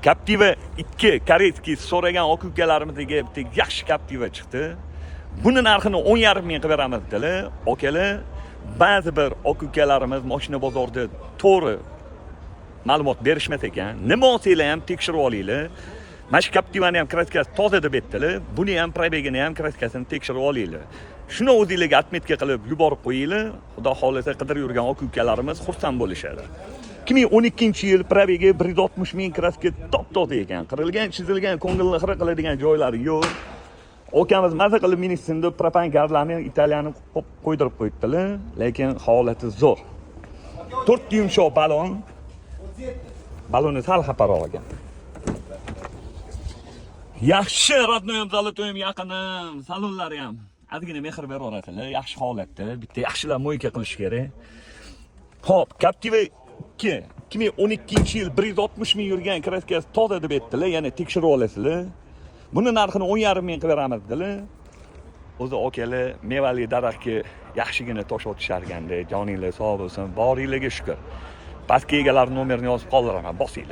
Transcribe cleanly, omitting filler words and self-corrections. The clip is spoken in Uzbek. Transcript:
Captiva 2 koreyskiy so'ragan aka ukalarimizga bitta yaxshi Captiva chiqdi. Buni narxini 10,5 ming qilib beramiz dedilar. Okalar, ba'zi bir aka ukalarimiz mashina bozorida to'g'ri ma'lumot berishmas ekan. Nima olsanglar ham tekshirib olinglar. Mana shu Captivani ham kraskasi toza deb aytdilar. Buni ham probegini ham kraskasini tekshirib olinglar. Shuni o'zingizga atmetka qilib yuborib qo'yinglar. Xudo xolasa qidirib yurgan aka ukalarimiz xursand bo'lishadi. 2012-yil probegi 160 ming kraska top-toza ekan. Qirilgan, chizilgan, ko'ngilni xira qiladigan joylari yo'q. Okamiz maza qilib meni sindi propan gazlarni Italiyani qo'ydirib qo'yibdilar, lekin holati zo'r. 4 yumshoq balon. Balonni sal xaparoq ekan. Yaxshi rodnoyim, zalotoyim yaqinim, salonlari ham ozgina mehr beraverasizlar, yaxshi holatda, bitta yaxshilab mo'yka qilish kerak. Xo'p, Captiva 2012-yil 160 ming yurgan kraskasi toza deb aytdilar, ya'ni tekshirib olasizlar. Buni narxini 10,5 ming qilib beramiz dedilar. O'zi okalar mevali daraxtga yaxshigina tosh otisharganda, joninglar sog' bo'lsin, boringlarga shukr. Pastki egalar nomerini yozib qoldiraman, bosinglar.